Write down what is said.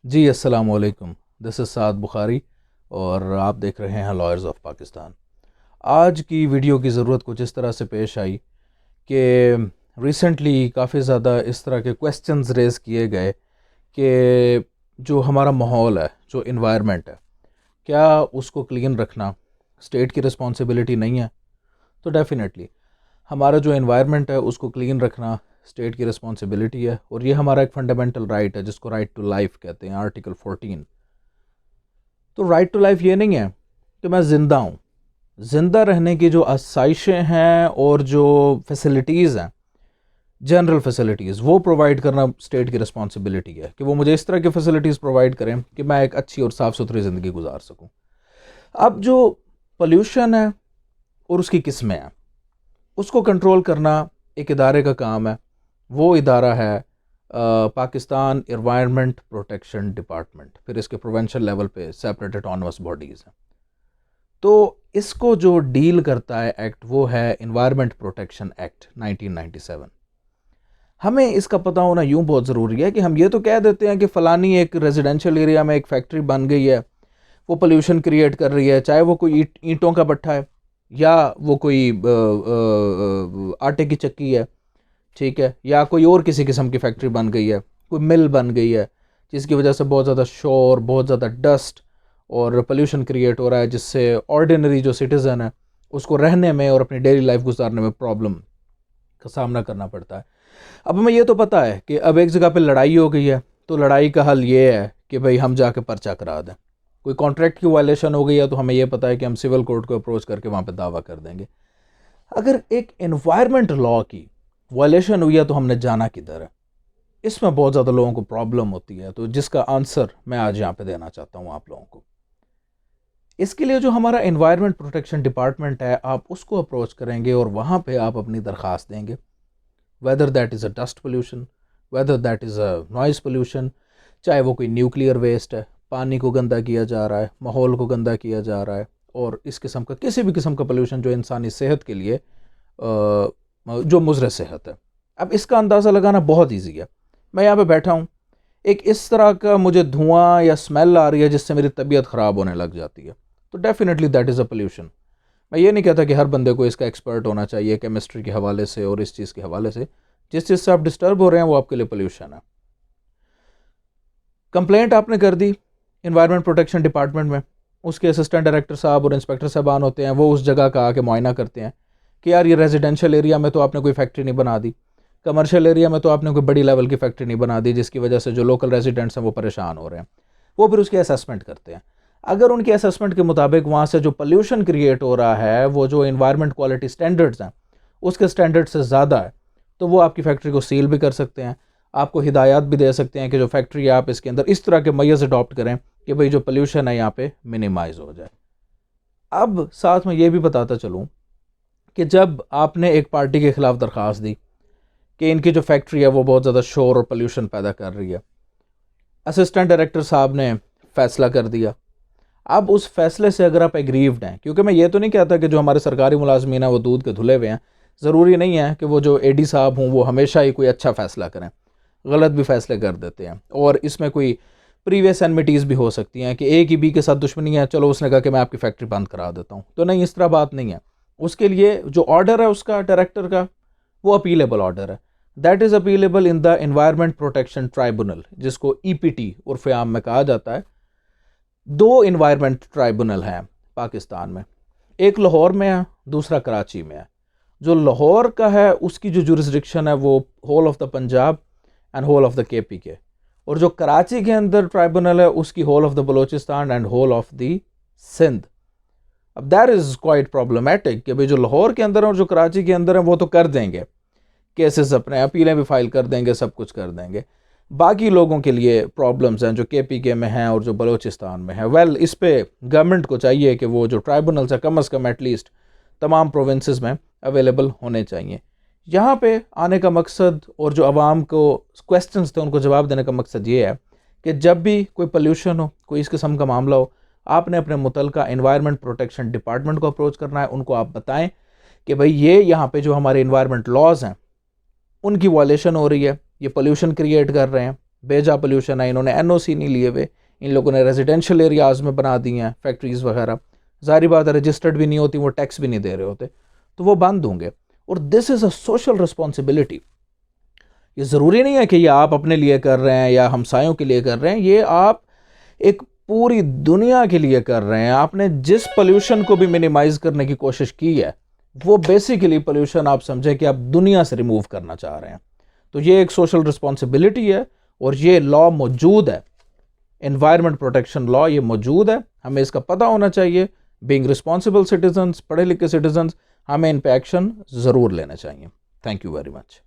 जी अस्सलाम वालेकुम। This is साद बुखारी और आप देख रहे हैं लॉयर्स ऑफ पाकिस्तान। आज की वीडियो की ज़रूरत कुछ इस तरह से पेश आई कि रिसेंटली काफ़ी ज़्यादा इस तरह के क्वेश्चंस रेज़ किए गए कि जो हमारा माहौल है, जो इन्वायरमेंट है, क्या उसको क्लीन रखना स्टेट की रिस्पॉन्सिबिलिटी नहीं है? तो डेफ़िनेटली हमारा जो इन्वायरमेंट है उसको क्लीन रखना स्टेट की रिस्पॉन्सिबिलिटी है और ये हमारा एक फंडामेंटल राइट है जिसको राइट टू लाइफ कहते हैं, आर्टिकल 14। तो राइट टू लाइफ ये नहीं है कि मैं ज़िंदा हूँ। ज़िंदा रहने की जो आसाइशें हैं और जो फैसिलिटीज़ हैं, जनरल फैसिलिटीज़, वो प्रोवाइड करना स्टेट की रिस्पॉन्सिबिलिटी है कि वो मुझे इस तरह की फैसिलिटीज़ प्रोवाइड करें कि मैं एक अच्छी और साफ़ सुथरी ज़िंदगी गुजार सकूँ। अब जो पोल्यूशन है और उसकी किस्में हैं, उसको कंट्रोल करना एक इदारे का काम है। वो इदारा है पाकिस्तान एनवायरनमेंट प्रोटेक्शन डिपार्टमेंट। फिर इसके प्रोवेंशन लेवल पे सेपरेट ऑटोनमस बॉडीज़ हैं। तो इसको जो डील करता है एक्ट, वो है एनवायरनमेंट प्रोटेक्शन एक्ट 1997। हमें इसका पता होना यूं बहुत ज़रूरी है कि हम ये तो कह देते हैं कि फ़लानी एक रेजिडेंशियल एरिया में एक फैक्ट्री बन गई है, वो पोल्यूशन क्रिएट कर रही है, चाहे वो कोई ईंटों का भट्ठा है या वो कोई आटे की चक्की है, ठीक है, या कोई और किसी किस्म की फैक्ट्री बन गई है, कोई मिल बन गई है जिसकी वजह से बहुत ज़्यादा शोर, बहुत ज़्यादा डस्ट और पोल्यूशन क्रिएट हो रहा है, जिससे ऑर्डिनरी जो सिटीज़न है उसको रहने में और अपनी डेली लाइफ गुजारने में प्रॉब्लम का सामना करना पड़ता है। अब हमें ये तो पता है कि अब एक जगह पे लड़ाई हो गई है, तो लड़ाई का हल ये है कि भाई हम जाके पर्चा करा दें। कोई कॉन्ट्रैक्ट की वायलेशन हो गई है तो हमें ये पता है कि हम सिविल कोर्ट को अप्रोच करके वहाँ पे दावा कर देंगे। अगर एक एनवायरनमेंट लॉ की वायलेशन हुई है तो हमने जाना किधर है? इसमें बहुत ज़्यादा लोगों को प्रॉब्लम होती है, तो जिसका आंसर मैं आज यहाँ पे देना चाहता हूँ आप लोगों को। इसके लिए जो हमारा एनवायरनमेंट प्रोटेक्शन डिपार्टमेंट है, आप उसको अप्रोच करेंगे और वहाँ पे आप अपनी दरख्वास्त देंगे। Whether that is a dust pollution, whether that is a noise pollution, चाहे वो कोई न्यूक्लियर वेस्ट है, पानी को गंदा किया जा रहा है, माहौल को गंदा किया जा रहा है, और इस किस्म का किसी भी किस्म का पोल्यूशन जो इंसानी सेहत के लिए जो मुज़र सेहत है। अब इसका अंदाज़ा लगाना बहुत ईजी है। मैं यहाँ पे बैठा हूँ, एक इस तरह का मुझे धुआं या स्मेल आ रही है जिससे मेरी तबीयत ख़राब होने लग जाती है, तो definitely that is a pollution. मैं ये नहीं कहता कि हर बंदे को इसका एक्सपर्ट होना चाहिए केमिस्ट्री के हवाले से और इस चीज़ के हवाले से। जिस चीज़ से आप डिस्टर्ब हो रहे हैं वो आपके लिए पोल्यूशन है। कंप्लेंट आपने कर दी इन्वायरमेंट प्रोटेक्शन डिपार्टमेंट में, उसके असिस्टेंट डायरेक्टर साहब और इंस्पेक्टर साहबान होते हैं, वो उस जगह का आके मुआयना करते हैं कि यार ये रेजिडेंशियल एरिया में तो आपने कोई फैक्ट्री नहीं बना दी, कमर्शियल एरिया में तो आपने कोई बड़ी लेवल की फैक्ट्री नहीं बना दी जिसकी वजह से जो लोकल रेजिडेंट्स हैं वो परेशान हो रहे हैं। वो फिर उसकी असेसमेंट करते हैं। अगर उनकी असेसमेंट के मुताबिक वहाँ से जो पोल्यूशन क्रिएट हो रहा है वो जो इन्वायरमेंट क्वालिटी स्टैंडर्ड्स हैं उसके स्टैंडर्ड से ज़्यादा है, तो वो आपकी फैक्ट्री को सील भी कर सकते हैं। आपको हिदायत भी दे सकते हैं कि जो फैक्ट्री है आप इसके अंदर इस तरह के मेजर्स अडॉप्ट करें कि भाई जो पोल्यूशन है यहाँ पे मिनिमाइज़ हो जाए। अब साथ में ये भी बताता चलूँ कि जब आपने एक पार्टी के ख़िलाफ़ दरख्वास्त दी कि इनकी जो फैक्ट्री है वो बहुत ज़्यादा शोर और पोल्यूशन पैदा कर रही है, असिस्टेंट डायरेक्टर साहब ने फ़ैसला कर दिया। अब उस फैसले से अगर आप एग्रीव्ड हैं, क्योंकि मैं ये तो नहीं कहता कि जो हमारे सरकारी मुलाजमीन हैं वो दूध के धुले हुए हैं, ज़रूरी नहीं है कि वो जो एडी साहब हों वो हमेशा ही कोई अच्छा फ़ैसला करें, गलत भी फ़ैसले कर देते हैं, और इसमें कोई प्रीवियस एनमिटीज़ भी हो सकती हैं कि ए की बी के साथ दुश्मनी है, चलो उसने कहा कि मैं आपकी फैक्ट्री बंद करा देता हूँ। तो नहीं, इस तरह बात नहीं है। उसके लिए जो ऑर्डर है उसका डायरेक्टर का, वो अपीलेबल ऑर्डर है। That is appealable in the environment protection tribunal, जिसको ईपीटी उर्फ़ आम में कहा जाता है। दो इन्वायरमेंट ट्राइब्यूनल हैं पाकिस्तान में, एक लाहौर में है, दूसरा कराची में है। जो लाहौर का है उसकी जो जुरिस्डिक्शन है वो whole of the Punjab and whole of the KP के, और जो कराची के अंदर ट्राइब्यूनल है उसकी whole of the Balochistan and whole of the Sindh. अब दैट इज़ क्वाइट प्रॉब्लमेटिक कि भाई जो लाहौर के अंदर है और जो कराची के अंदर है वो तो कर देंगे केसेस, अपने अपीलें भी फाइल कर देंगे, सब कुछ कर देंगे। बाकी लोगों के लिए प्रॉब्लम्स हैं जो केपीके में हैं और जो बलूचिस्तान में है। वेल, इस पे गवर्नमेंट को चाहिए कि वो जो ट्राइब्यूनल्स हैं कम अज़ कम एटलीस्ट तमाम प्रोविंसेस में अवेलेबल होने चाहिए। यहाँ पे आने का मकसद और जो आवाम को क्वेश्चंस थे उनको जवाब देने का मकसद ये है कि जब भी कोई पोल्यूशन हो, कोई इस किस्म का मामला हो, आपने अपने मुतलका एनवायरनमेंट प्रोटेक्शन डिपार्टमेंट को अप्रोच करना है। उनको आप बताएं कि भाई ये यहाँ पे जो हमारे इन्वायरमेंट लॉज हैं उनकी वायलेशन हो रही है, ये पोल्यूशन क्रिएट कर रहे हैं, बेजा पोल्यूशन है, इन्होंने एनओसी नहीं लिए हुए, इन लोगों ने रेजिडेंशियल एरियाज़ में बना दी हैं फैक्ट्रीज़ वगैरह, ज़ाहिर बात है रजिस्टर्ड भी नहीं होती, वो टैक्स भी नहीं दे रहे होते, तो वो बंद होंगे। और this is a social responsibility. ये ज़रूरी नहीं है कि ये आप अपने लिए कर रहे हैं या हमसायों के लिए कर रहे हैं, ये आप एक पूरी दुनिया के लिए कर रहे हैं। आपने जिस पोल्यूशन को भी मिनिमाइज़ करने की कोशिश की है, वो बेसिकली पोल्यूशन आप समझें कि आप दुनिया से रिमूव करना चाह रहे हैं। तो ये एक सोशल रिस्पॉन्सिबिलिटी है और ये लॉ मौजूद है, एनवायरनमेंट प्रोटेक्शन लॉ ये मौजूद है, हमें इसका पता होना चाहिए। बीइंग रिस्पॉन्सिबल सिटीजन्स, पढ़े लिखे सिटीजन्स, हमें इन पे एक्शन ज़रूर लेना चाहिए। Thank you very much.